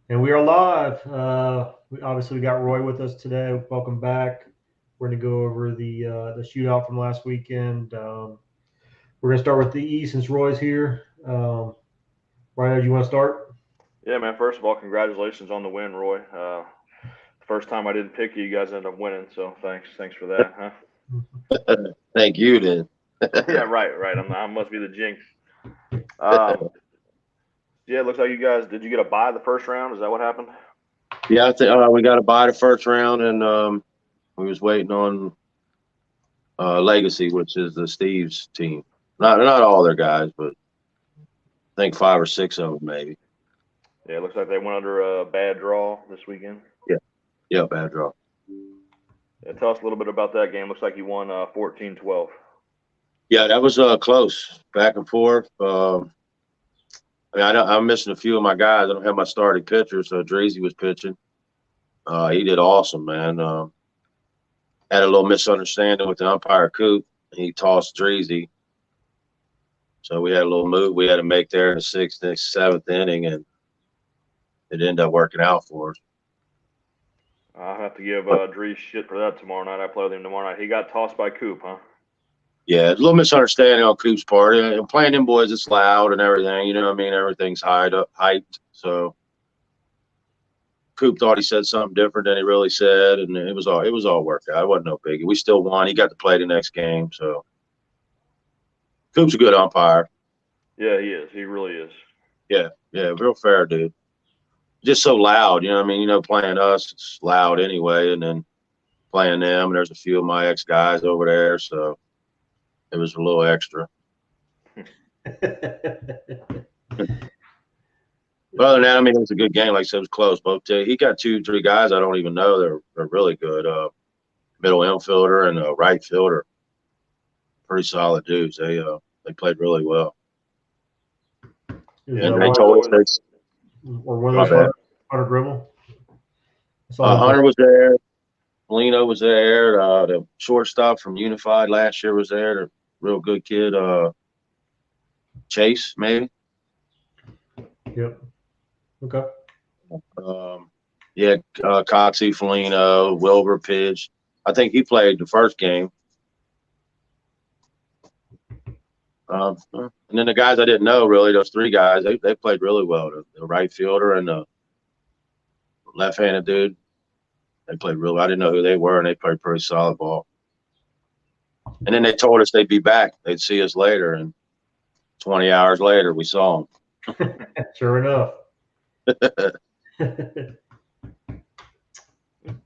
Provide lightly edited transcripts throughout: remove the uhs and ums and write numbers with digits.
And we are live. Obviously, we got Roy with us today. Welcome back. We're going to go over the shootout from last weekend. We're going to start with the E since Roy's here. Ryan, do you want to start? Yeah, man. First of all, congratulations on the win, Roy. First time I didn't pick you, you guys ended up winning. So thanks for that, huh? Thank you, then. Yeah, right. I must be the jinx. Um, yeah, it looks like you guys did. You get a bye the first round? Is that what happened? Yeah, I think we got to buy the first round, and we was waiting on Legacy, which is the Steve's team. Not all their guys, but I think 5 or 6 of them maybe. Yeah, it looks like they went under a bad draw this weekend. Yeah, yeah, bad draw. Yeah, tell us a little bit about that game. Looks like you won 14-12. Yeah, that was close, back and forth. I mean, I'm missing a few of my guys. I don't have my starting pitcher, so Dreezy was pitching. He did awesome, man. Had a little misunderstanding with the umpire Coop. He tossed Dreezy. So we had a little move we had to make there in the sixth, seventh inning, and it ended up working out for us. I'll have to give Dries shit for that tomorrow night. I play with him tomorrow night. He got tossed by Coop, huh? Yeah, it's a little misunderstanding on Coop's part. And playing them boys, it's loud and everything. You know what I mean? Everything's hyped. So Coop thought he said something different than he really said, and it was all worked out. It wasn't no biggie. We still won. He got to play the next game. So Coop's a good umpire. Yeah, he is. He really is. Yeah, real fair dude. Just so loud, you know what I mean? Playing us, it's loud anyway, and then playing them, there's a few of my ex guys over there, so it was a little extra. But other than that, I mean, it was a good game. Like I said, it was close. Both he got 2, 3 guys I don't even know. They're really good. Middle infielder and a right fielder, pretty solid dudes. They played really well. And they told us or one my of those bad. Hunter Gribble? I saw him Hunter was there. Molino was there. The shortstop from Unified last year was there. The real good kid. Chase, maybe. Yep. Okay. Yeah, Coxie, Felino, Wilbur pitched. I think he played the first game. And then the guys I didn't know really, those 3 guys, they played really well. The right fielder and the left-handed dude, they played really well. I didn't know who they were, and they played pretty solid ball. And then they told us they'd be back. They'd see us later, and 20 hours later, we saw them. Sure enough.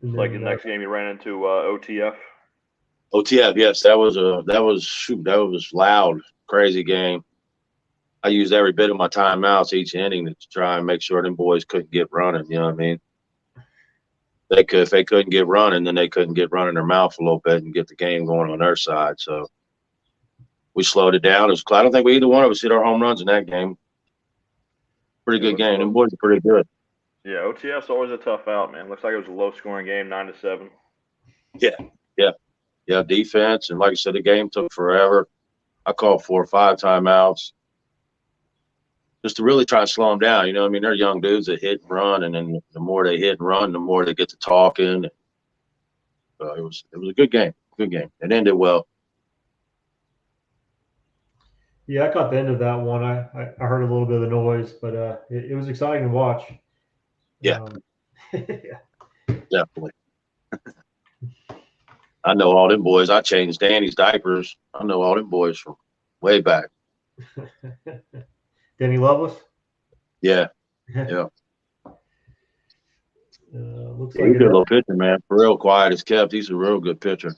Like the next game, you ran into OTF. OTF, yes, that was loud, crazy game. I used every bit of my timeouts each inning to try and make sure them boys couldn't get running. You know what I mean? If they couldn't get running, then they couldn't get running their mouth a little bit and get the game going on their side. So we slowed it down. I don't think either one of us hit our home runs in that game. Pretty good game. Them boys are pretty good. Yeah, OTF's always a tough out, man. Looks like it was a low-scoring game, 9-7. Yeah. Defense, and like I said, the game took forever. I called 4 or 5 timeouts just to really try and slow them down. You know what I mean? They're young dudes that hit and run, and then the more they hit and run, the more they get to talking. It was a good game. Good game. It ended well. Yeah, I caught the end of that one. I heard a little bit of the noise, but it was exciting to watch. Yeah, Yeah. definitely. I know all them boys. I changed Danny's diapers. I know all them boys from way back. Danny Loveless? Yeah. Looks He's like a good little pitcher, man. Real quiet as kept. He's a real good pitcher.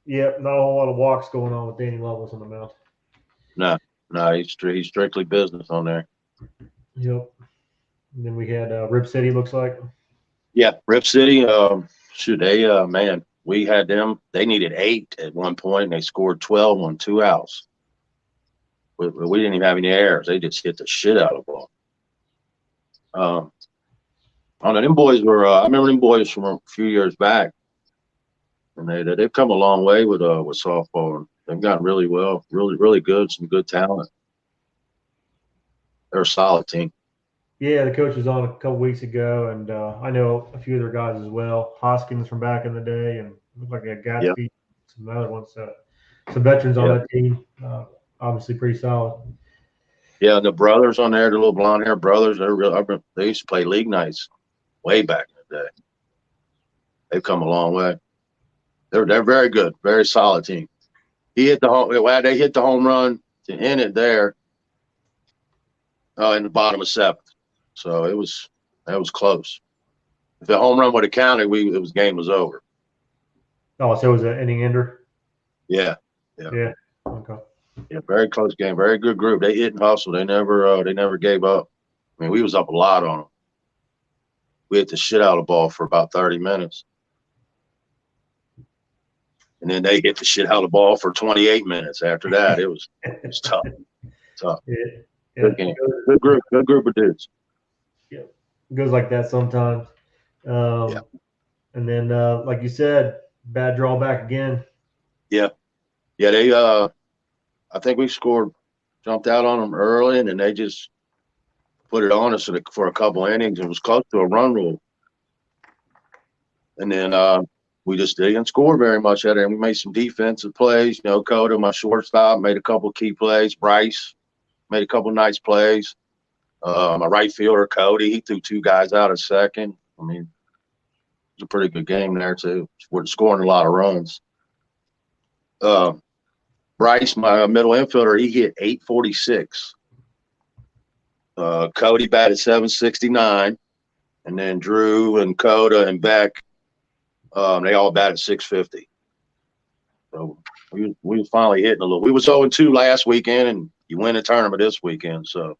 Yeah, not a whole lot of walks going on with Danny Loveless on the mound. No, he's strictly business on there. Yep. And then we had Rip City, looks like. Yeah, Rip City. Man, we had them. They needed 8 at one point, and they scored 12 on 2 outs. We didn't even have any errors. They just hit the shit out of the ball. I don't know. Them boys were. I remember them boys from a few years back, and they've come a long way with softball. And they've gotten really well, really good, some good talent. They're a solid team. Yeah, the coach was on a couple weeks ago, and I know a few other guys as well. Hoskins from back in the day, and looked like a Yeah, Gatsby, some other ones. So some veterans on yeah, that team. Obviously, pretty solid. yeah. And the brothers on there, the little blonde hair brothers, they're real. They used to play league nights way back in the day. They've come a long way. They're very good, very solid team. He hit the home. Well, they hit the home run to end it there in the bottom of seventh. So that was close. If the home run would have counted, game was over. Oh, so it was an inning ender. Yeah, Yeah. Okay. yeah. Very close game. Very good group. They hit and hustled. They never gave up. I mean, we was up a lot on them. We hit the shit out of the ball for about 30 minutes. And then they hit the shit out of the ball for 28 minutes after that. It was tough. Tough. Yeah. Good game. Good group of dudes. Yeah. It goes like that sometimes. Yeah. And then, like you said, bad drawback again. Yeah. Yeah, they I think we jumped out on them early, and then they just put it on us for a couple innings. It was close to a run rule. And then we just didn't score very much at it. And we made some defensive plays. You know, Coda, my shortstop, made a couple key plays. Bryce made a couple nice plays. My right fielder, Cody, he threw two guys out at second. I mean, it was a pretty good game there, too. We're scoring a lot of runs. Bryce, my middle infielder, he hit 846. Cody batted 769. And then Drew and Coda and Beck, they all batted 650. So we were finally hitting a little. We was 0-2 last weekend, and you win the tournament this weekend. So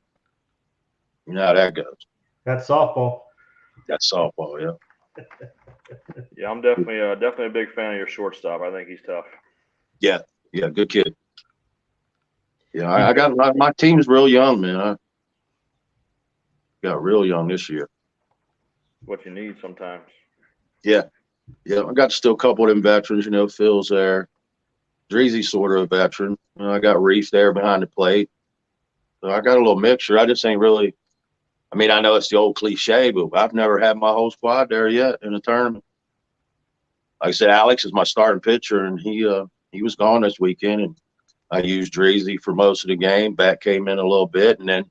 you know how that goes. That's softball. That's softball, yeah. Yeah, I'm definitely a big fan of your shortstop. I think he's tough. Yeah, good kid. Yeah, I got my team's real young, man. I got real young this year. What you need sometimes. Yeah, I got still a couple of them veterans. You know, Phil's there. Dreezy's sort of a veteran. You know, I got Reef there behind the plate. So I got a little mixture. I just ain't really. I mean, I know it's the old cliche, but I've never had my whole squad there yet in a tournament. Like I said, Alex is my starting pitcher, and he was gone this weekend, and I used Dreezy for most of the game. Beck came in a little bit, and then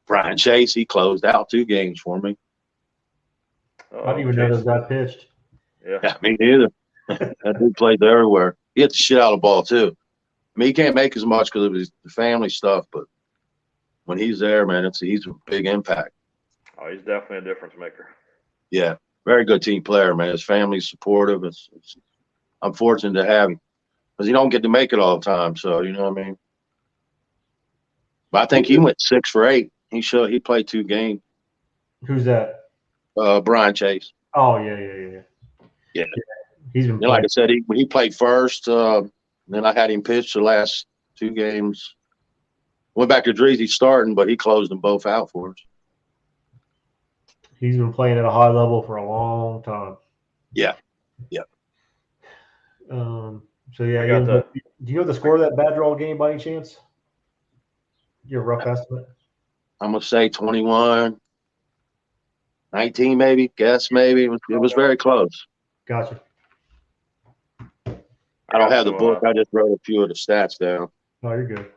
Brian Chase, he closed out 2 games for me. I didn't even know those guys pitched. Yeah, me neither. That dude played everywhere. He hit the shit out of the ball, too. I mean, he can't make as much because of his family stuff, but when he's there, man, he's a big impact. Oh, he's definitely a difference maker. Yeah, very good team player, man. His family's supportive. I'm fortunate to have him because he don't get to make it all the time. So you know what I mean. But I think he went 6 for 8. He played 2 games. Who's that? Brian Chase. Oh yeah. He's been. Like I said, he played first. Then I had him pitch the last 2 games. Went back to Dreezy starting, but he closed them both out for us. He's been playing at a high level for a long time. Yeah. So yeah, do you know the score of that bad draw game by any chance? Your rough estimate? I'm gonna say 21, 19, maybe. Guess maybe it was very close. Gotcha. I don't have the book. I just wrote a few of the stats down. No, you're good.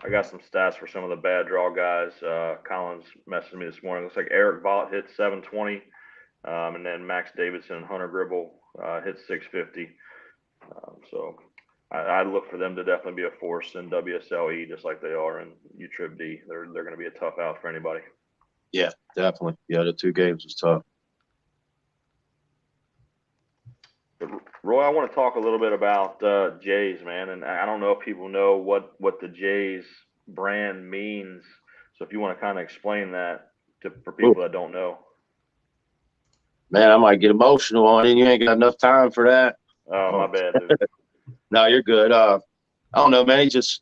I got some stats for some of the bad draw guys. Collins messaged me this morning. Looks like Eric Vaught hit 720, and then Max Davidson and Hunter Gribble hit 650. So I look for them to definitely be a force in WSLE, just like they are in UTRIB D. They're going to be a tough out for anybody. Yeah, definitely. Yeah, the 2 games was tough. But Roy, I want to talk a little bit about Jays, man. And I don't know if people know what the Jays brand means. So if you want to kind of explain that for people that don't know. Man, I might get emotional on it. You ain't got enough time for that. Oh, my bad, dude. No, you're good. I don't know, man. He's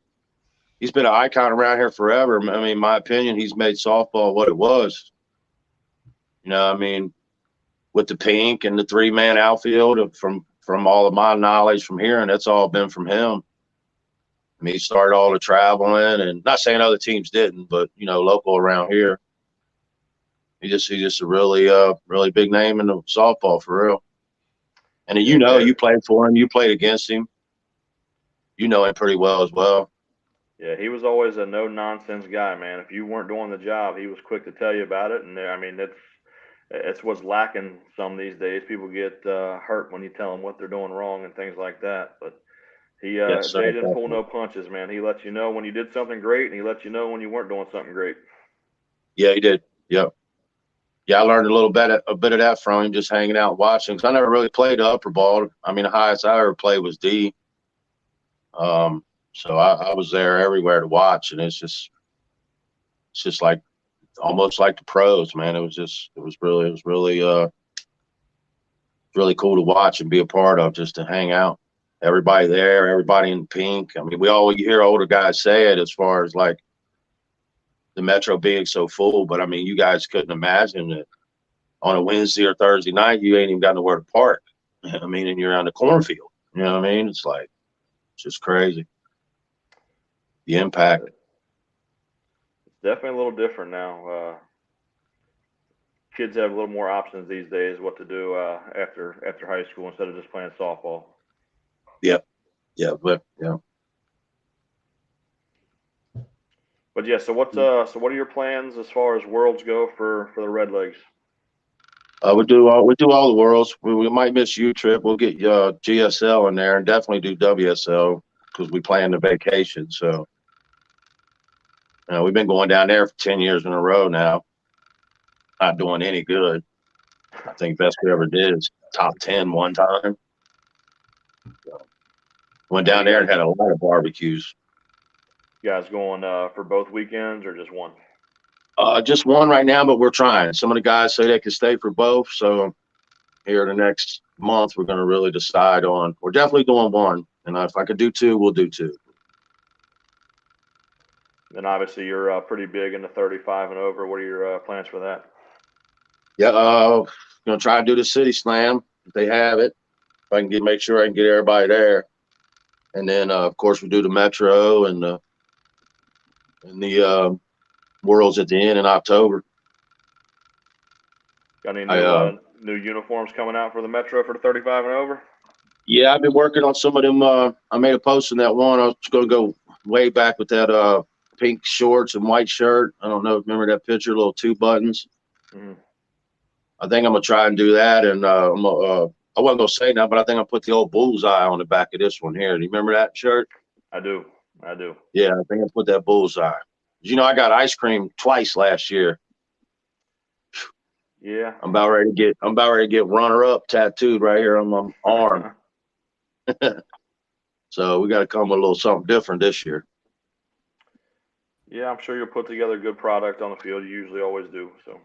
been an icon around here forever. I mean, in my opinion, he's made softball what it was. You know, I mean, with the pink and the 3-man outfield, from all of my knowledge from hearing, that's all been from him. I mean, he started all the traveling, and not saying other teams didn't, but, you know, local around here. He's just a really big name in the softball for real. And Yeah, you played for him, you played against him. You know him pretty well as well. Yeah, he was always a no nonsense guy, man. If you weren't doing the job, he was quick to tell you about it. And I mean, that's what's lacking some these days. People get hurt when you tell them what they're doing wrong and things like that. But Yes, sir. Jay didn't pull no punches, man. He let you know when you did something great, and he let you know when you weren't doing something great. Yeah, he did. Yep. Yeah, I learned a bit of that from him, just hanging out and watching. Because I never really played the upper ball. I mean, the highest I ever played was D. So I was there everywhere to watch, and it's just like almost like the pros, man. It was really cool to watch and be a part of, just to hang out. Everybody there, everybody in pink. I mean, you hear older guys say it as far as like the Metro being so full, but I mean, you guys couldn't imagine that on a Wednesday or Thursday night, you ain't even got nowhere to park. I mean, and you're on the cornfield. You know what I mean? It's just crazy. The impact. It's definitely a little different now. Kids have a little more options these days what to do after high school instead of just playing softball. Yep. Yeah, but yeah. But yeah, so what are your plans as far as worlds go for the Redlegs? We do all the worlds. We might miss U Trip. We'll get GSL in there and definitely do WSL because we plan the vacation. So we've been going down there for 10 years in a row now. Not doing any good. I think best we ever did is top 10 one time. So, went down there and had a lot of barbecues. You guys going for both weekends or just one? Just one right now, but we're trying. Some of the guys say they can stay for both. So here the next month, we're going to really decide on. We're definitely doing one. And if I could do two, we'll do two. Then obviously you're pretty big into 35 and over. What are your plans for that? Yeah, going to try and do the City Slam if they have it. If I can make sure I can get everybody there. And then, of course, we do the Metro and the Worlds at the end in October. Got any new uniforms coming out for the Metro for the 35 and over? Yeah, I've been working on some of them. I made a post in that one. I was going to go way back with that pink shorts and white shirt. I don't know. Remember that picture, little 2 buttons? Mm-hmm. I think I'm going to try and do that. And I wasn't going to say that, but I think I'll put the old bullseye on the back of this one here. Do you remember that shirt? I do. Yeah, I think I'll put that bullseye. You know, I got ice cream twice last year. Yeah. I'm about ready to get runner-up tattooed right here on my arm. So we got to come with a little something different this year. Yeah, I'm sure you'll put together a good product on the field. You usually always do. So.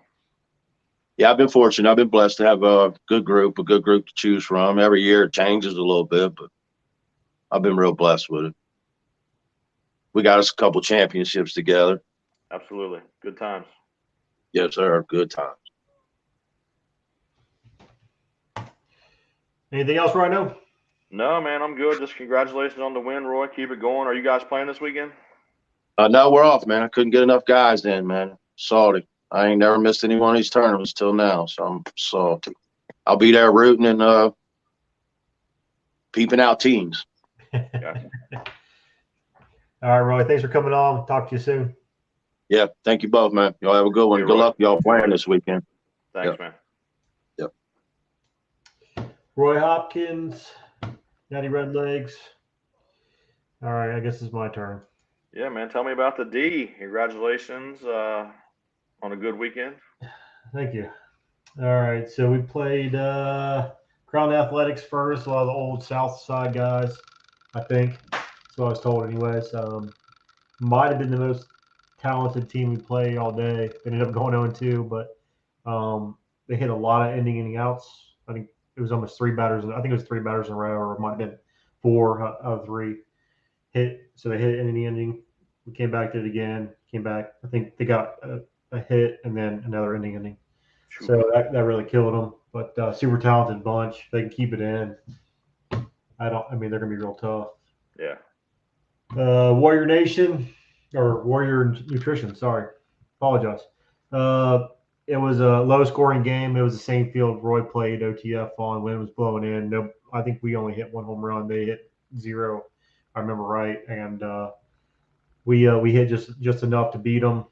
Yeah, I've been fortunate. I've been blessed to have a good group to choose from. Every year it changes a little bit, but I've been real blessed with it. We got us a couple championships together. Absolutely. Good times. Yes, sir. Good times. Anything else, Rhino? No, man, I'm good. Just congratulations on the win, Roy. Keep it going. Are you guys playing this weekend? No, we're off, man. I couldn't get enough guys in, man. Salty. I ain't never missed any one of these tournaments till now, so I'm salty. I'll be there rooting and peeping out teams. Gotcha. All right, Roy. Thanks for coming on. Talk to you soon. Yeah, thank you both, man. Y'all have a good one. Good luck y'all playing this weekend. Thanks, man. Yep. Roy Hopkins, Natty Redlegs. All right, I guess it's my turn. Yeah, man. Tell me about the D. Congratulations on a good weekend. Thank you. All right, so we played Crown Athletics first. A lot of the old South Side guys, I think. That's what I was told anyways. Might have been the most talented team we played all day. They ended up going 0-2, but they hit a lot of inning outs. I think it was almost 3 batters. I think it was 3 batters in a row, or it might have been 4 out of 3 hit. So they hit inning. We came back to it again. Came back. I think they got a hit and then another inning. So that really killed them. But super talented bunch. They can keep it in. I mean, they're gonna be real tough. Yeah. Warrior Nation or Warrior Nutrition. Sorry, apologize. It was a low-scoring game. It was the same field Roy played OTF on when it was blowing in. No, I think we only hit one home run. They hit 0, if I remember right, and we hit just enough to beat them.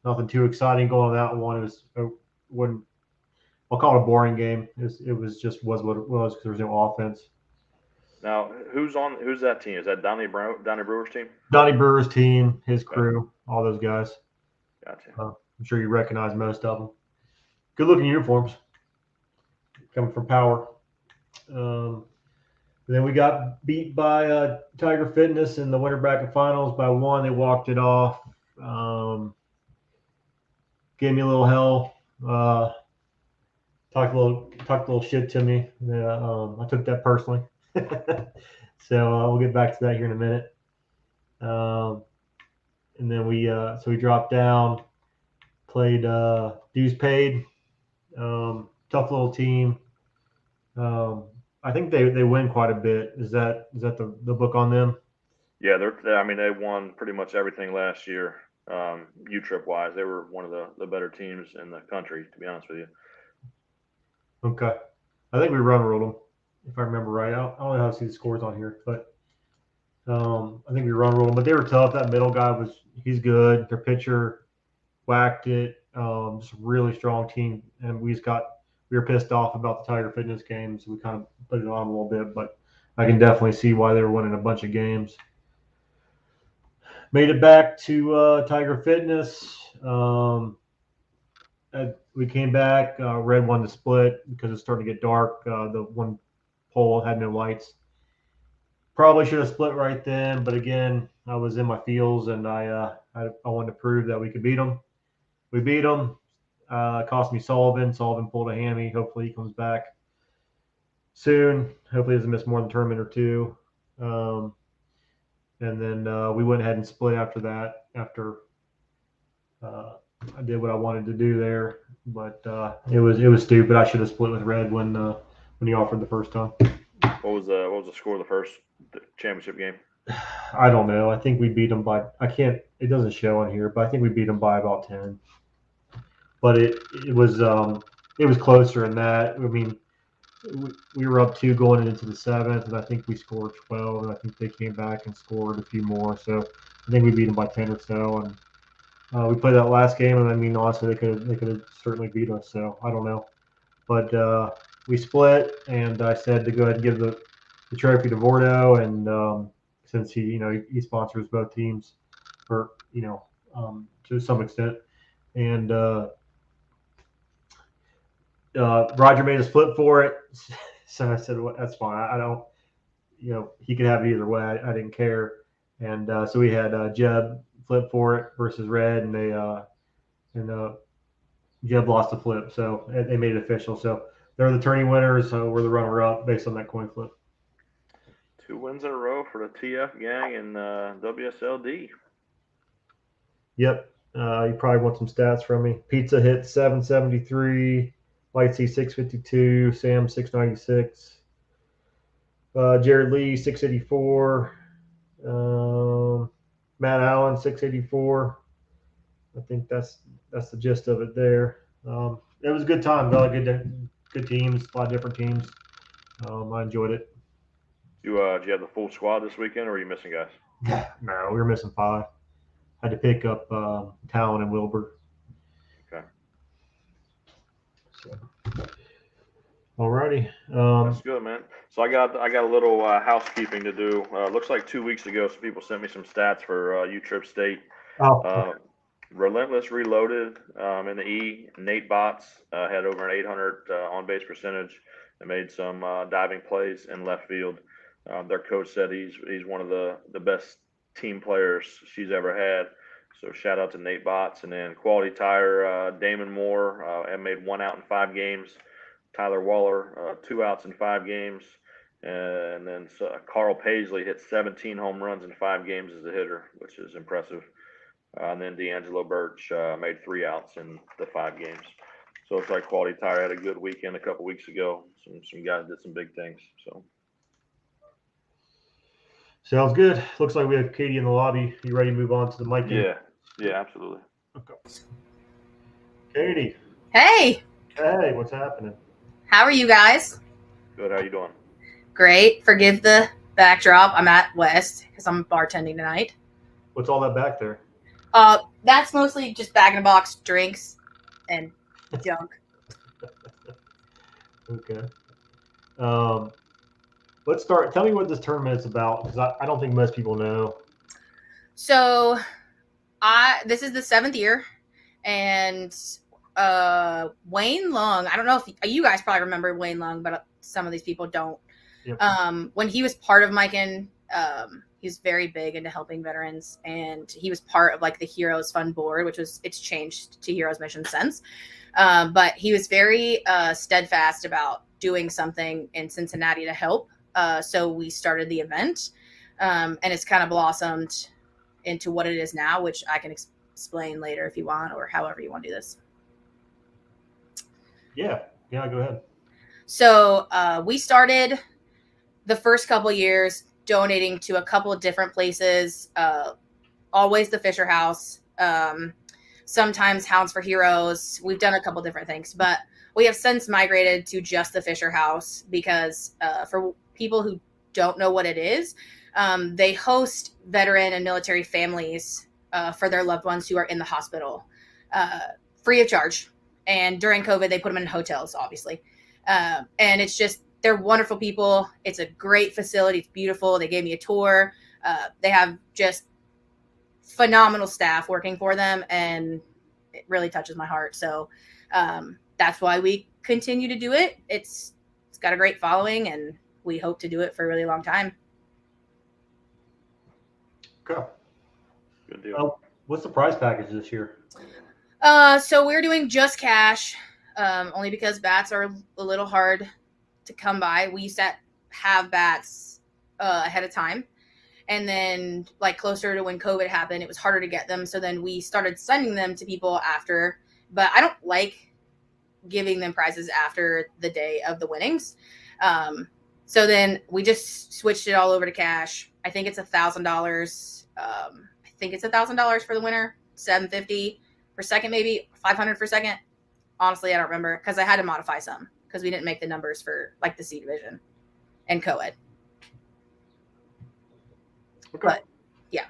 Nothing too exciting going on that one. When I'll call it a boring game. It was just was what it was because there was no offense. Now, who's that team? Is that Donnie Brewer's team? Donnie Brewer's team, his Okay. crew, all those guys. Gotcha. I'm sure you recognize most of them. Good looking uniforms coming from Power. Then we got beat by Tiger Fitness in the winter bracket finals by 1. They walked it off. Gave me a little hell. Talked a little shit to me. I took that personally. So we'll get back to that here in a minute. And then we dropped down, played dues paid. Tough little team. I think they win quite a bit. Is that the book on them? Yeah, they won pretty much everything last year. U-Trip wise, they were one of the better teams in the country, to be honest with you. Okay, I think we run rolled them, if I remember right. I don't know how to see the scores on here, but I think we run rolled them. But they were tough. That middle guy he's good. Their pitcher whacked it. Just a really strong team, and we were pissed off about the Tiger Fitness game, so we kind of put it on a little bit. But I can definitely see why they were winning a bunch of games. Made it back to Tiger Fitness. We came back. Red won the split because it's starting to get dark. The one pole had no lights. Probably should have split right then, but again, I was in my feels, and I wanted to prove that we could beat them. We beat them. It cost me Sullivan. Sullivan pulled a hammy. Hopefully he comes back soon. Hopefully he doesn't miss more than a tournament or 2. And then we went ahead and split after that. After I did what I wanted to do there, but it was stupid. I should have split with Red when he offered the first time. What was the score of the first championship game? I don't know. I think we beat them by. I can't. It doesn't show on here, but I think we beat them by about 10. But it was closer than that. I mean, we were up 2 going into the 7th, and I think we scored 12, and I think they came back and scored a few more. So I think we beat them by 10 or so, and we played that last game, and I mean, honestly, they could have certainly beat us. So I don't know, but we split, and I said to go ahead and give the trophy to Vordo, and since he sponsors both teams, or to some extent, and Roger made us flip for it. So I said, well, that's fine. I don't, he could have it either way. I didn't care. And so we had Jeb flip for it versus Red, and Jeb lost the flip. So they made it official. So they're the tourney winners. So we're the runner-up based on that coin flip. 2 wins in a row for the TF gang and WSLD. Yep. You probably want some stats from me. Pizza hit 773. Light C 652, Sam 696, Jared Lee 684, Matt Allen 684. I think that's the gist of it there. It was a good time. A lot of good teams, a lot of different teams. I enjoyed it. Do you have the full squad this weekend, or are you missing guys? No, we were missing 5. Had to pick up Talon and Wilbur. Okay. So. Alrighty. That's good, man. So I got a little housekeeping to do. Looks like 2 weeks ago, some people sent me some stats for U-Trip State. Oh. Relentless Reloaded in the E. Nate Botts had over an 800 on-base percentage and made some diving plays in left field. Their coach said he's one of the best team players she's ever had. So shout out to Nate Botts. And then Quality Tire, Damon Moore had made 1 out in 5 games. Tyler Waller, 2 outs in 5 games. And then Carl Paisley hit 17 home runs in 5 games as a hitter, which is impressive. And then D'Angelo Birch made 3 outs in the 5 games. So it's like Quality Tire had a good weekend a couple weeks ago. Some guys did some big things. So sounds good. Looks like we have Katie in the lobby. You ready to move on to the mic? Yeah, absolutely. Okay. Katie, Hey, Hey, what's happening? how are you guys? Good. How you doing? Great. Forgive the backdrop. I'm at West because I'm bartending tonight. What's all that back there? That's mostly just bag in a box drinks and junk. Okay. Let's start. Tell me what this tournament is about, because I don't think most people know. So, this is the 7th year, and Wayne Long. I don't know if you guys probably remember Wayne Long, but some of these people don't. Yep. When he was part of Mikan, he was very big into helping veterans, and he was part of like the Heroes Fund board, it's changed to Heroes Mission since. But he was very steadfast about doing something in Cincinnati to help. So we started the event, and it's kind of blossomed into what it is now, which I can explain later if you want, or however you want to do this. Yeah, go ahead. So we started the first couple years donating to a couple of different places, always the Fisher House, sometimes Hounds for Heroes. We've done a couple different things, but we have since migrated to just the Fisher House because for people who don't know what it is, they host veteran and military families for their loved ones who are in the hospital, free of charge. And during COVID, they put them in hotels, obviously. And it's just, they're wonderful people. It's a great facility. It's beautiful. They gave me a tour. They have just phenomenal staff working for them, and it really touches my heart. So that's why we continue to do it. It's got a great following, and we hope to do it for a really long time. Okay. Good deal. What's the prize package this year? So we're doing just cash, only because bats are a little hard to come by. We used to have bats ahead of time, and then like closer to when COVID happened, it was harder to get them. So then we started sending them to people after, but I don't like giving them prizes after the day of the winnings. So then we just switched it all over to cash. I think it's $1,000. I think it's $1,000 for the winner, $750 for second, maybe $500 for second. Honestly, I don't remember because I had to modify some because we didn't make the numbers for like the C division and co-ed. Okay. But yeah,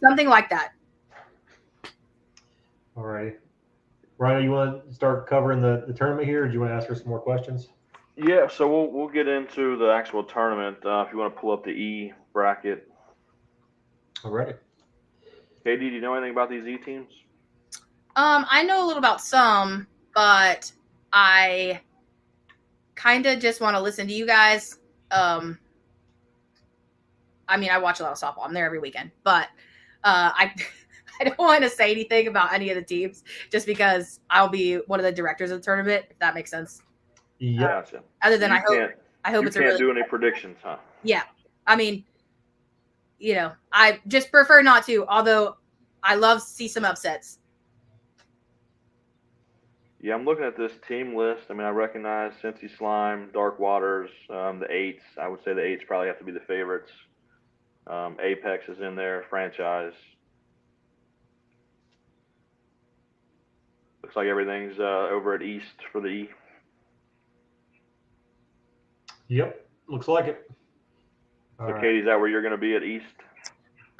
something like that. All right. Ryan, you want to start covering the tournament here, or do you want to ask her some more questions? Yeah. So we'll get into the actual tournament. If you want to pull up the E bracket. All right. KD, do you know anything about these E teams? I know a little about some, but I kind of just want to listen to you guys. I mean, I watch a lot of softball. I'm there every weekend, but I don't want to say anything about any of the teams just because I'll be one of the directors of the tournament, if that makes sense. Yeah. Gotcha. Other than So I hope it's a can't really do any predictions, huh? Yeah. I mean, I just prefer not to, although I love to see some upsets. Yeah, I'm looking at this team list. I mean, I recognize Cincy Slime, Dark Waters, the eights. I would say the eights probably have to be the favorites. Apex is in there, franchise. Looks like everything's over at East for the E. Yep. Looks like it. So, Katie, is that where you're going to be at East?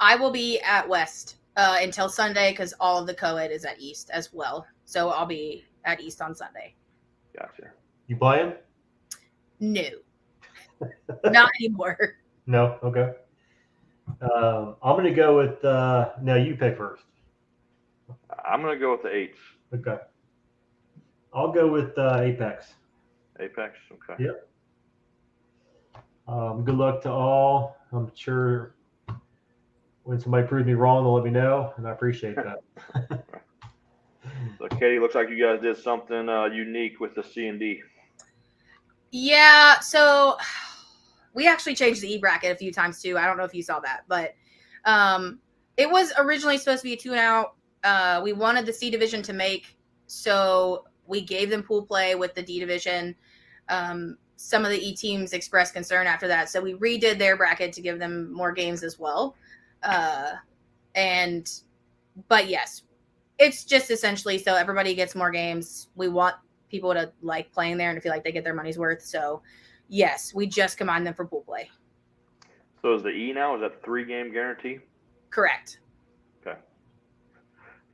I will be at West until Sunday because all of the co-ed is at East as well. So I'll be at East on Sunday. Gotcha. You playing? No. Not anymore. No. Okay. I'm going to go with. No, you pick first. I'm going to go with the eights. Okay. I'll go with Apex. Apex? Okay. Yep. Good luck to all. I'm sure when somebody proves me wrong, they'll let me know, and I appreciate that. So, Katie, looks like you guys did something unique with the C and D. Yeah, so we actually changed the E bracket a few times too. I don't know if you saw that, but it was originally supposed to be a 2-and-out. We wanted the C division to make, so we gave them pool play with the D division. Some of the E teams expressed concern after that, so we redid their bracket to give them more games as well. But yes, It's just essentially so everybody gets more games. We want people to like playing there and to feel like they get their money's worth. So, yes, we just combine them for pool play. So is the E now? Is that 3-game guarantee? Correct. Okay.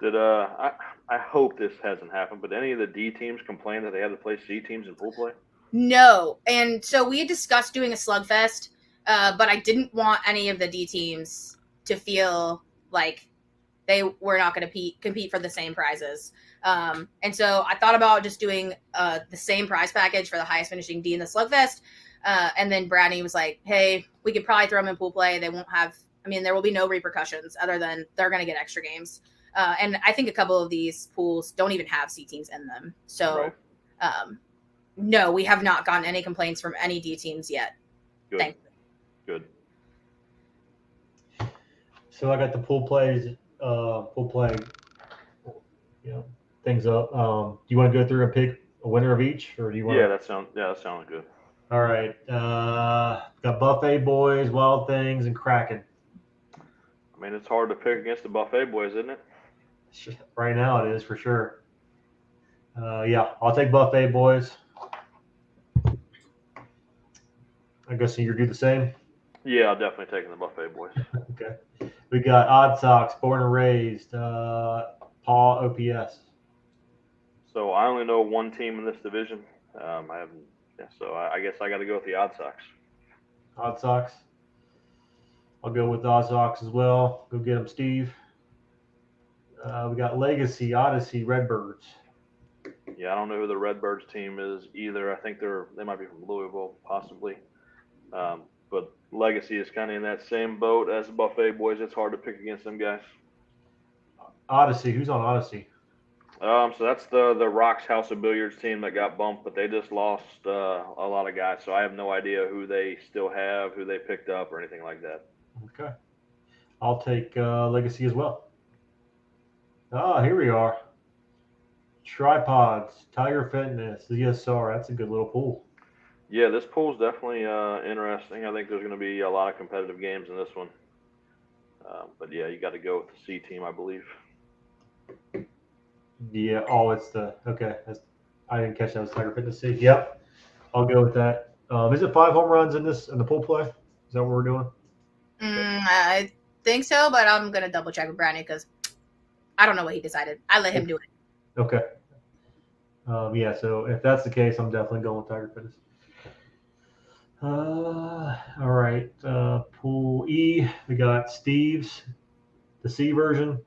Did I hope this hasn't happened, but any of the D teams complain that they had to play C teams in pool play? No, and so we had discussed doing a slugfest, but I didn't want any of the D teams to feel like they were not going to compete for the same prizes. And so I thought about just doing the same prize package for the highest finishing D in the slugfest. And then Bradney was like, hey, we could probably throw them in pool play. They won't have, there will be no repercussions other than they're going to get extra games. And I think a couple of these pools don't even have C teams in them. So, right. No, we have not gotten any complaints from any D teams yet. Good. Thank you. Good. So I got the pool play, things up. Do you want to go through and pick a winner of each, or do you want? Yeah, that sounds good. All right. Got Buffet Boys, Wild Things, and Kraken. It's hard to pick against the Buffet Boys, isn't it? Right now it is for sure. Yeah, I'll take Buffet Boys. I guess you do the same. Yeah, I'll definitely take the Buffet Boys. Okay. We got Odd Sox, Born and Raised, Paul OPS. So I only know one team in this division. So I guess I got to go with the Odd Sox. Odd Sox. I'll go with Odd Sox as well. Go get them, Steve. We got Legacy, Odyssey, Redbirds. Yeah, I don't know who the Redbirds team is either. I think they might be from Louisville, possibly. But Legacy is kind of in that same boat as the Buffet Boys. It's hard to pick against them guys. Odyssey. Who's on Odyssey? So that's the Rocks House of Billiards team that got bumped, but they just lost a lot of guys. So I have no idea who they still have, who they picked up, or anything like that. Okay. I'll take Legacy as well. Here we are. Tripods, Tiger Fitness, ZSR. That's a good little pool. Yeah, this pool's definitely interesting. I think there's going to be a lot of competitive games in this one. But yeah, you got to go with the C team, I believe. Yeah. Oh, it's okay. I didn't catch that. Was Tiger Fitness C? Yep. I'll go with that. Is it 5 home runs in the pool play? Is that what we're doing? I think so, but I'm gonna double check with Brandon because I don't know what he decided. I let him do it. Okay. Yeah. So if that's the case, I'm definitely going with Tiger Fitness. All right. Pool E, we got Steve's, the C version,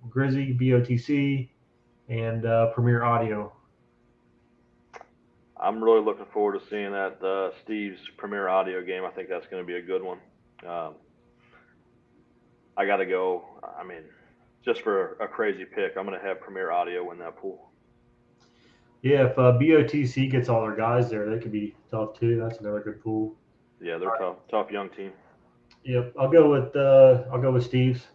Grizzy, BOTC, and Premier Audio. I'm really looking forward to seeing that Steve's Premier Audio game. I think that's going to be a good one. I got to go. Just for a crazy pick, I'm going to have Premier Audio win that pool. Yeah, if BOTC gets all their guys there, they could be tough too. That's another good pool. Yeah, they're tough young team. Yep, I'll go with Steve's.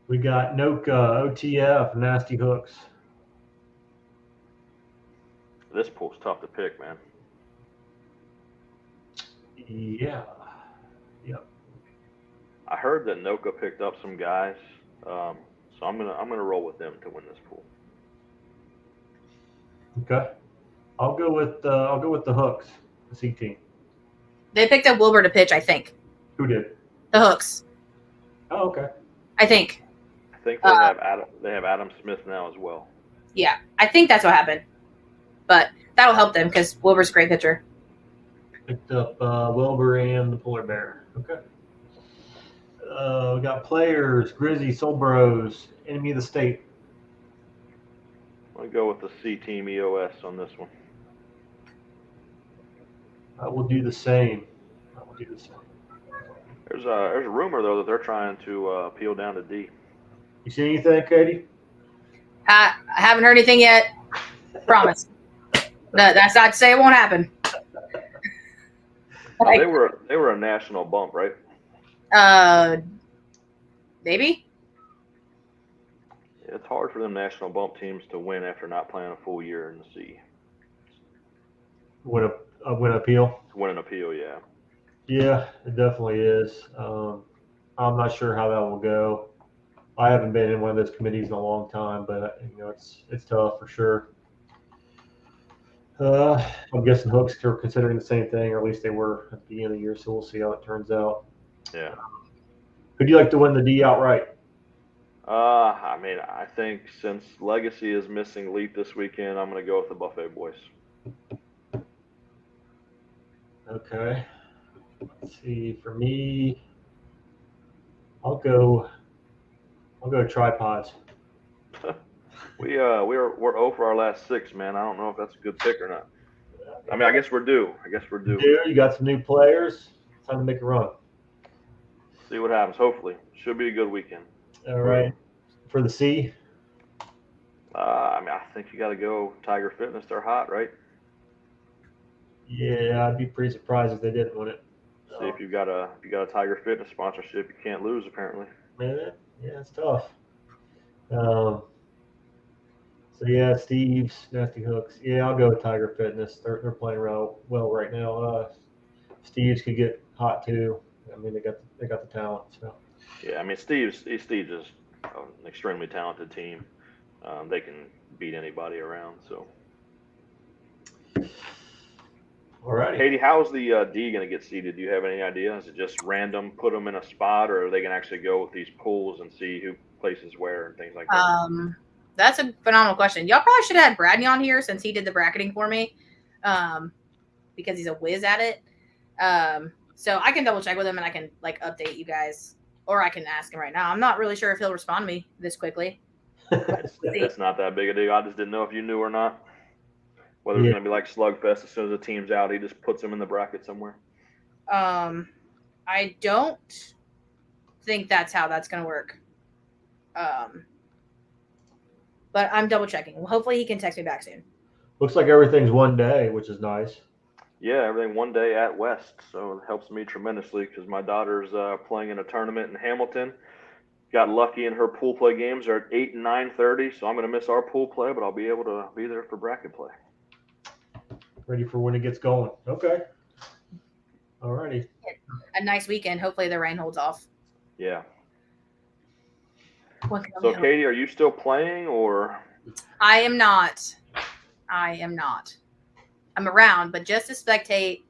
We got Noka, OTF, Nasty Hooks. This pool's tough to pick, man. Yeah. Yep. I heard that Noka picked up some guys, so I'm gonna roll with them to win this pool. Okay. I'll go with the Hooks, the C team. They picked up Wilbur to pitch, I think. Who did? The Hooks. Oh, okay. I think. I think they have Adam Smith now as well. Yeah, I think that's what happened. But that'll help them because Wilbur's a great pitcher. Picked up Wilbur and the Polar Bear. Okay. We got players, Grizzy, Soul Bros, Enemy of the State. I'm going to go with the C team EOS on this one. I will do the same. There's a rumor, though, that they're trying to appeal down to D. You see anything, Katie? I haven't heard anything yet. Promise. That's not to say it won't happen. They were a national bump, right? Maybe. It's hard for them national bump teams to win after not playing a full year in the C. Win appeal? To win an appeal, yeah. Yeah, it definitely is. I'm not sure how that will go. I haven't been in one of those committees in a long time, but it's tough for sure. I'm guessing Hooks are considering the same thing, or at least they were at the beginning of the year. So we'll see how it turns out. Yeah. Who'd you like to win the D outright? I mean, I think since Legacy is missing Leap this weekend, I'm going to go with the Buffet Boys. Okay. Let's see. For me, I'll go Tripods. We're 0 for our last 6, man. I don't know if that's a good pick or not. I mean, I guess we're due. You got some new players. Time to make a run. See what happens. Hopefully, should be a good weekend. All right. For the C. I mean, I think you got to go Tiger Fitness. They're hot, right? Yeah, I'd be pretty surprised if they didn't win it. See if you got a Tiger Fitness sponsorship, you can't lose apparently. Yeah, it's tough. So yeah, Steve's Nasty Hooks. Yeah, I'll go with Tiger Fitness. They're playing well right now. Steve's could get hot too. I mean, they got the talent. So Yeah, I mean Steve's is an extremely talented team. They can beat anybody around. So. All right. Katie, how's the D going to get seeded? Do you have any idea? Is it just random, put them in a spot, or are they going to actually go with these pools and see who places where and things like that? That's a phenomenal question. Y'all probably should have had Bradney on here since he did the bracketing for me, because he's a whiz at it. So I can double check with him and I can update you guys, or I can ask him right now. I'm not really sure if he'll respond to me this quickly. It's not that big a deal. I just didn't know if you knew or not. Whether it's going to be like Slugfest, as soon as the team's out, he just puts them in the bracket somewhere. I don't think that's how that's going to work. But I'm double checking. Well, hopefully he can text me back soon. Looks like everything's one day, which is nice. Yeah, everything one day at West. So it helps me tremendously because my daughter's playing in a tournament in Hamilton. Got lucky in her pool play games are at 8 and 9:30, so I'm going to miss our pool play, but I'll be able to be there for bracket play. Ready for when it gets going. Okay. All righty. A nice weekend. Hopefully the rain holds off. Yeah. So, Katie, are you still playing or? I am not. I'm around, but just to spectate,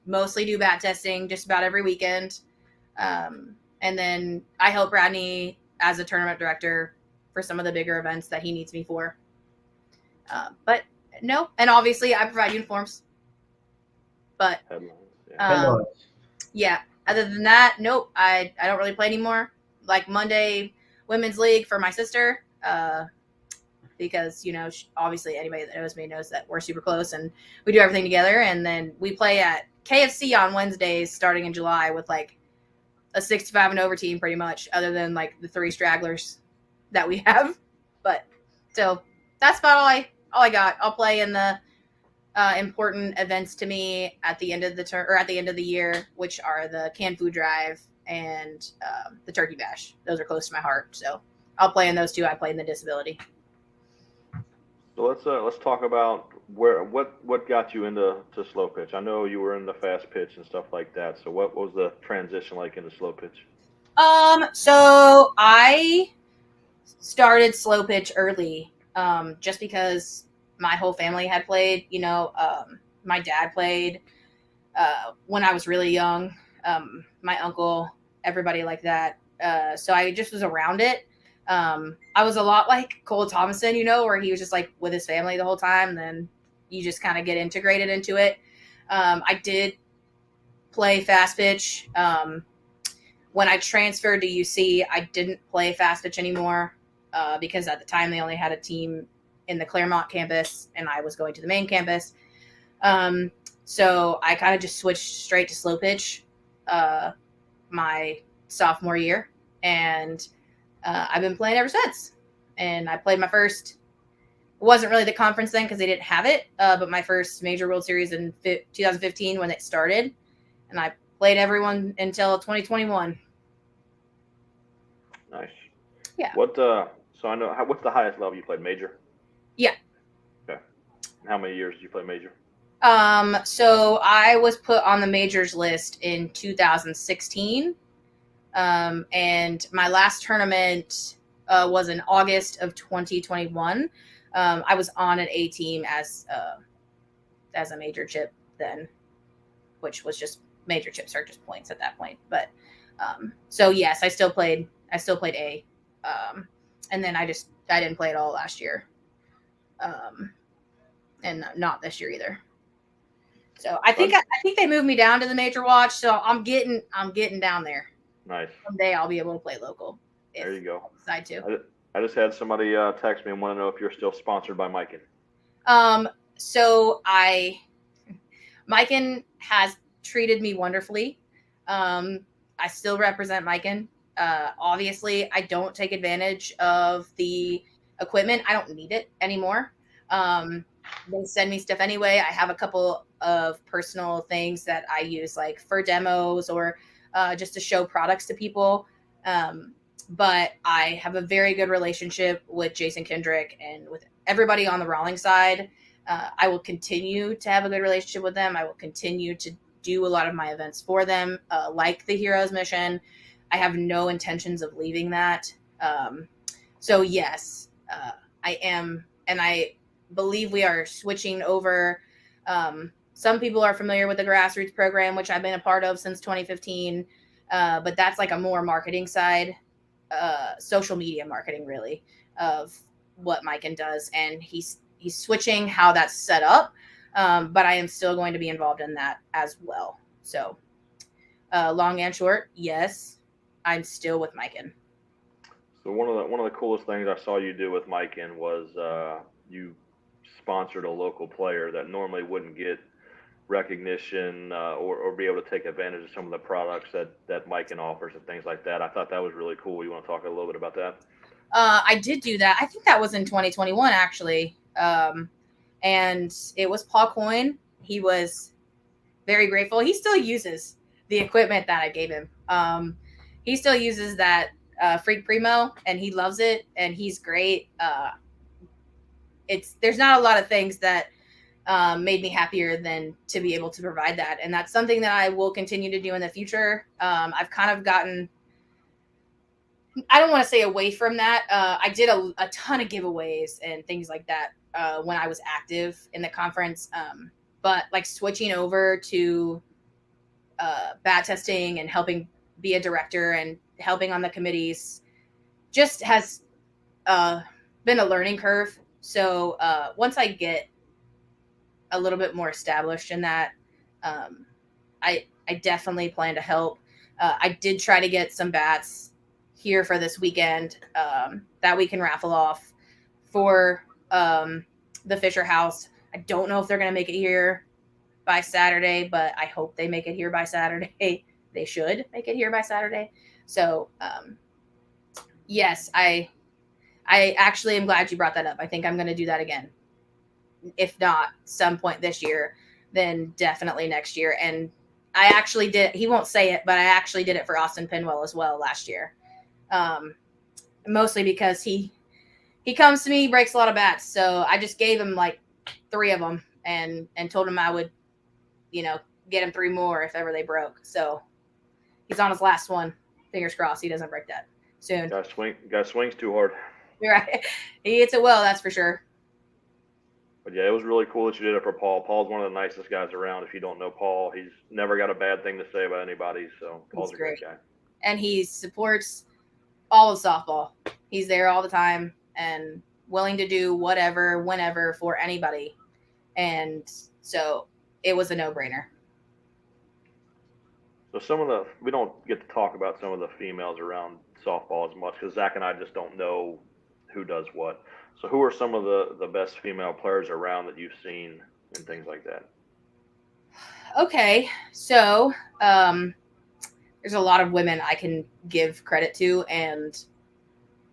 mostly do bat testing just about every weekend. And then I help Bradney as a tournament director for some of the bigger events that he needs me for. But no, and obviously I provide uniforms. But yeah, other than that, nope, I don't really play anymore. Like Monday Women's League for my sister, because obviously anybody that knows me knows that we're super close and we do everything together. And then we play at KFC on Wednesdays starting in July with a 65 and over team pretty much, other than the 3 stragglers that we have. But so that's about all I got. I'll play in the important events to me at the end of at the end of the year, which are the canned food drive and the turkey bash. Those are close to my heart, so I'll play in those 2. I play in the disability. So let's talk about what got you into slow pitch. I know you were in the fast pitch and stuff like that. So what was the transition like into slow pitch? So I started slow pitch early, just because my whole family had played. My dad played when I was really young. My uncle, everybody like that. So I just was around it. I was a lot like Cole Thomason, where he was just with his family the whole time. Then you just kind of get integrated into it. I did play fast pitch. When I transferred to UC, I didn't play fast pitch anymore because at the time they only had a team in the Claremont campus and I was going to the main campus. So I kind of just switched straight to slow pitch my sophomore year. And I've been playing ever since. And I played my first, it wasn't really the conference then because they didn't have it, but my first major World Series in 2015 when it started. And I played everyone until 2021. Nice. Yeah. So I know, what's the highest level you played, major? Yeah. Okay. And how many years did you play major? So I was put on the majors list in 2016. And my last tournament was in August of 2021. I was on an A team as a major chip then, which was just major chips are just points at that point. But so yes, I still played A, and then I didn't play at all last year, and not this year either. So I think they moved me down to the major watch. So I'm getting down there. Nice. Someday I'll be able to play local. There you go. I decide to. I just had somebody text me and want to know if you're still sponsored by Miken. So Miken has treated me wonderfully. I still represent Miken. Obviously, I don't take advantage of the equipment. I don't need it anymore. They send me stuff anyway. I have a couple of personal things that I use, like for demos or just to show products to people. But I have a very good relationship with Jason Kendrick and with everybody on the Rawlings side. I will continue to have a good relationship with them. I will continue to do a lot of my events for them, like the Heroes Mission. I have no intentions of leaving that. So yes, I am, and I believe we are switching over. Some people are familiar with the grassroots program, which I've been a part of since 2015, but that's like a more marketing side, social media marketing, really, of what Miken does, and he's switching how that's set up. But I am still going to be involved in that as well. So, long and short, yes, I'm still with Miken. So one of the coolest things I saw you do with Miken was you sponsored a local player that normally wouldn't get recognition or be able to take advantage of some of the products that Miken offers and things like that. I thought that was really cool. You want to talk a little bit about that? I did do that. I think that was in 2021, actually. And it was Paul Coyne. He was very grateful. He still uses the equipment that I gave him. He still uses that Freak Primo, and he loves it, and he's great. There's not a lot of things that made me happier than to be able to provide that, and that's something that I will continue to do in the future. I've kind of gotten, I don't want to say away from that. I did a ton of giveaways and things like that when I was active in the conference. But like switching over to bat testing and helping be a director and helping on the committees just has been a learning curve. So once I get a little bit more established in that, I definitely plan to help. I did try to get some bats here for this weekend that we can raffle off for the Fisher House. I don't know if they're going to make it here by Saturday, but I hope they make it here by Saturday. They should make it here by Saturday. So yes, I actually am glad you brought that up. I think I'm going to do that again. If not some point this year, then definitely next year. And I actually did, he won't say it, but I actually did it for Austin Pinwell as well last year. Mostly because he comes to me, breaks a lot of bats. So I just gave him like 3 of them and told him I would, get him 3 more if ever they broke. So he's on his last one. Fingers crossed he doesn't break that soon. Guy swings too hard. You're right. He hits it well, that's for sure. But yeah, it was really cool that you did it for Paul. Paul's one of the nicest guys around. If you don't know Paul, he's never got a bad thing to say about anybody. So Paul's a great guy. And he supports all of softball. He's there all the time and willing to do whatever, whenever for anybody. And so it was a no-brainer. So we don't get to talk about some of the females around softball as much because Zach and I just don't know who does what. So who are some of the best female players around that you've seen and things like that? Okay, so there's a lot of women I can give credit to, and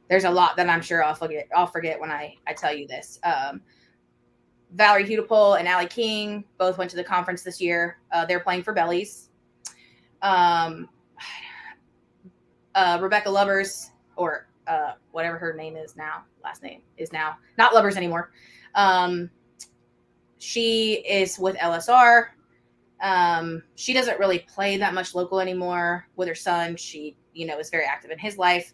there's a lot that I'm sure I'll forget when I tell you this. Valerie Hudipole and Allie King both went to the conference this year. They're playing for Bellies. Rebecca Lovers, or whatever her name is now, last name is now not Lovers anymore. She is with LSR. She doesn't really play that much local anymore with her son. She, is very active in his life.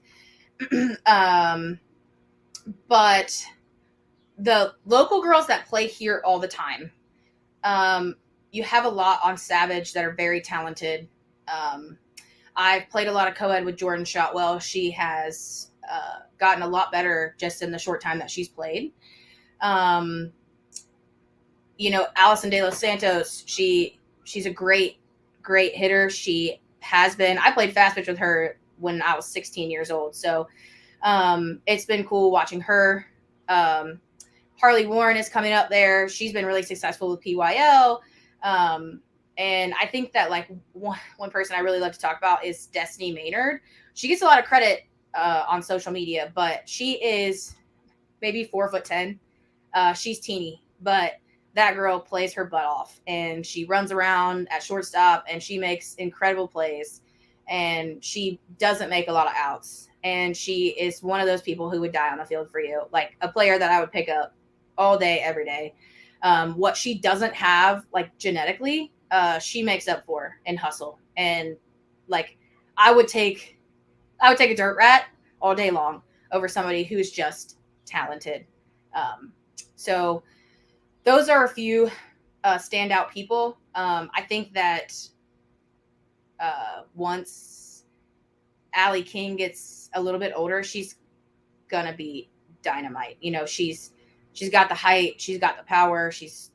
But the local girls that play here all the time, you have a lot on Savage that are very talented. I've played a lot of co-ed with Jordan Shotwell. She has gotten a lot better just in the short time that she's played. Allison De Los Santos, she's a great hitter. She has been. I played fast pitch with her when I was 16 years old. So it's been cool watching her. Harley Warren is coming up there. She's been really successful with PYL. And I think that like one person I really love to talk about is Destiny Maynard. She gets a lot of credit on social media, but she is maybe 4'10". She's teeny, but that girl plays her butt off, and she runs around at shortstop, and she makes incredible plays, and she doesn't make a lot of outs. And she is one of those people who would die on the field for you, like a player that I would pick up all day, every day. What she doesn't have, like genetically, she makes up for in hustle. And like, I would take a dirt rat all day long over somebody who's just talented. So those are a few standout people. I think that once Allie King gets a little bit older, she's gonna be dynamite. She's got the height, she's got the power. She's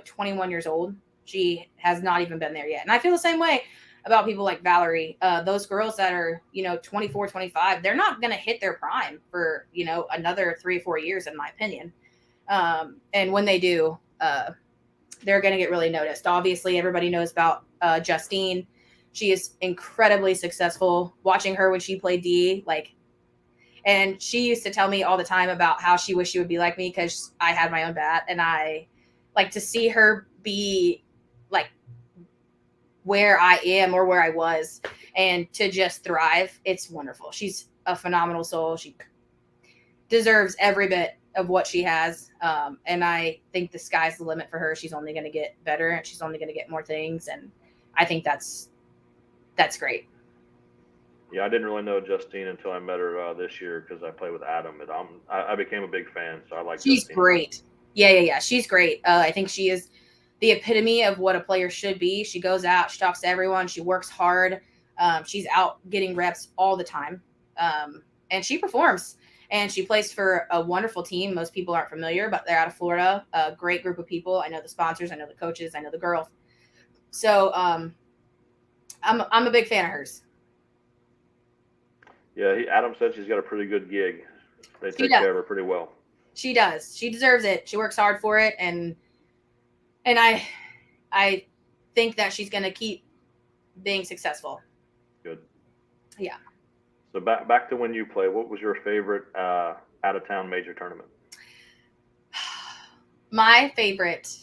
21 years old. She has not even been there yet. And I feel the same way about people like Valerie. Those girls that are 24, 25, they're not gonna hit their prime for another 3 or 4 years, in my opinion. And when they do, they're going to get really noticed. Obviously, everybody knows about Justine. She is incredibly successful. Watching her when she played D, and she used to tell me all the time about how she wished she would be like me because I had my own bat, and I like to see her be like where I am or where I was, and to just thrive. It's wonderful. She's a phenomenal soul. She deserves every bit of what she has. And I think the sky's the limit for her. She's only going to get better, and she's only going to get more things. And I think that's great. Yeah, I didn't really know Justine until I met her this year because I played with Adam, and I became a big fan. So I like. She's Justine. Great. Yeah. She's great. I think she is the epitome of what a player should be. She goes out, she talks to everyone, she works hard. She's out getting reps all the time. And she performs. And she plays for a wonderful team. Most people aren't familiar, but they're out of Florida. A great group of people. I know the sponsors. I know the coaches. I know the girls. So I'm a big fan of hers. Yeah, Adam said she's got a pretty good gig. They take care of her pretty well. She does. She deserves it. She works hard for it, and I think that she's going to keep being successful. Good. Yeah. So back to when you play, what was your favorite out-of-town major tournament? My favorite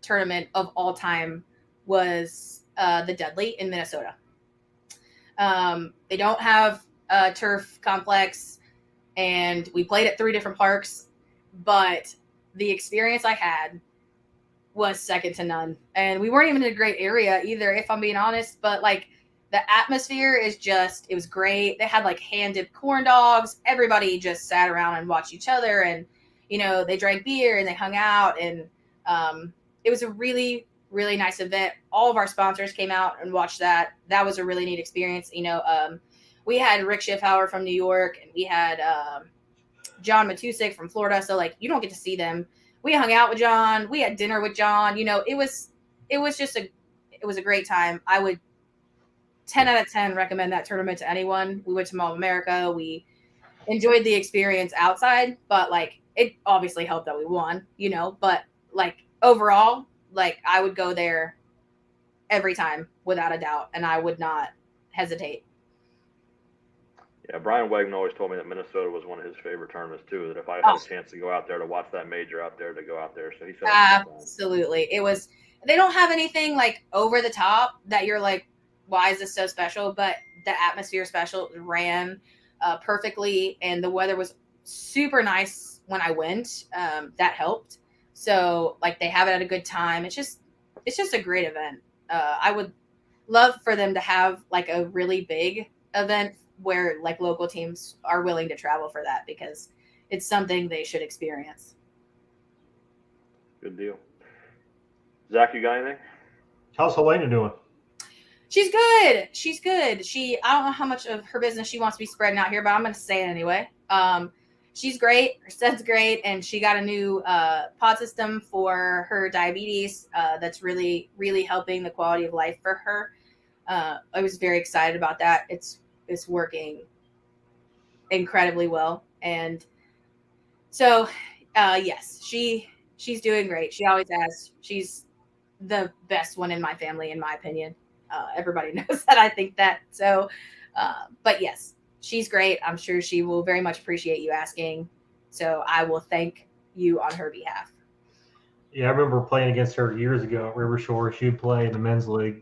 tournament of all time was the Dudley in Minnesota. They don't have a turf complex, and we played at 3 different parks, but the experience I had was second to none. And we weren't even in a great area either, if I'm being honest, but the atmosphere it was great. They had hand-dipped corn dogs. Everybody just sat around and watched each other, and they drank beer and they hung out, and it was a really, really nice event. All of our sponsors came out and watched that. That was a really neat experience. We had Rick Schiffauer from New York, and we had John Matusik from Florida. So you don't get to see them. We hung out with John. We had dinner with John. It was a great time. I would 10 out of 10 recommend that tournament to anyone. We went to Mall of America. We enjoyed the experience outside, but it obviously helped that we won, but overall, I would go there every time without a doubt, and I would not hesitate. Yeah, Brian Wegman always told me that Minnesota was one of his favorite tournaments too, that if I had a chance to go out there to watch that major out there, to go out there. So he said absolutely. They don't have anything over the top that you're why is this so special? But the atmosphere is special. It ran perfectly, and the weather was super nice when I went. That helped. So they have it at a good time. It's just a great event. I would love for them to have like a really big event where like local teams are willing to travel for that, because it's something they should experience. Good deal. Zach, you got anything? How's Helena doing? She's good. She's good. I don't know how much of her business she wants to be spreading out here, but I'm going to say it anyway. She's great. Her son's great. And she got a new pod system for her diabetes that's really, really helping the quality of life for her. I was very excited about that. It's working incredibly well. And so, yes, she's doing great. She always has. She's the best one in my family, in my opinion. Everybody knows that I think that. So, but yes, she's great. I'm sure she will very much appreciate you asking. So I will thank you on her behalf. Yeah, I remember playing against her years ago at River Shore. She'd play in the men's league.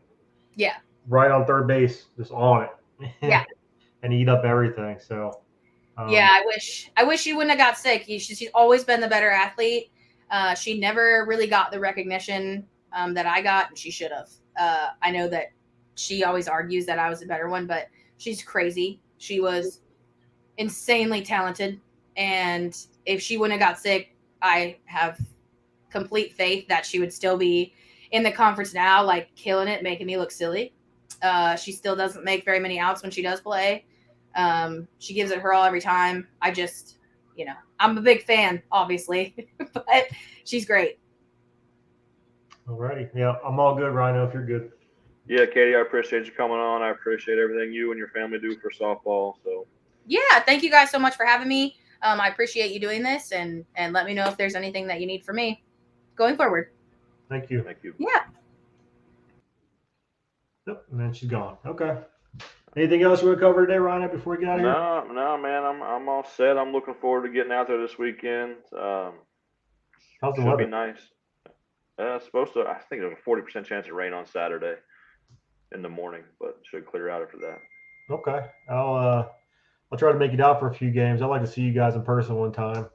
Yeah. Right on third base, just on it. Yeah. And eat up everything. So. Yeah, I wish she wouldn't have got sick. She's always been the better athlete. She never really got the recognition that I got, and she should have. I know that she always argues that I was a better one, but she's crazy. She was insanely talented, and if she wouldn't have got sick, I have complete faith that she would still be in the conference now, like killing it, making me look silly. She still doesn't make very many outs when she does play. She gives it her all every time. I just, I'm a big fan, obviously, but she's great. Alrighty. Yeah, I'm all good, Rhino, if you're good. Yeah, Katie, I appreciate you coming on. I appreciate everything you and your family do for softball. So yeah, thank you guys so much for having me. I appreciate you doing this, and let me know if there's anything that you need from me going forward. Thank you. Thank you. Yeah. Yep, and then she's gone. Okay. Anything else you want to cover today, Rhino, before we get out of here? No, man. I'm all set. I'm looking forward to getting out there this weekend. How's the should weather? be nice. It's supposed to. I think there's a 40% chance of rain on Saturday in the morning, but should clear out after that. Okay. I'll try to make it out for a few games. I'd like to see you guys in person one time.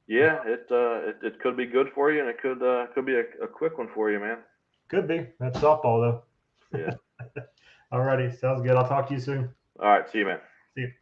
Yeah, it could be good for you, and it could be a quick one for you, man. Could be. That's softball, though. Yeah. Alrighty. Sounds good. I'll talk to you soon. All right. See you, man. See you.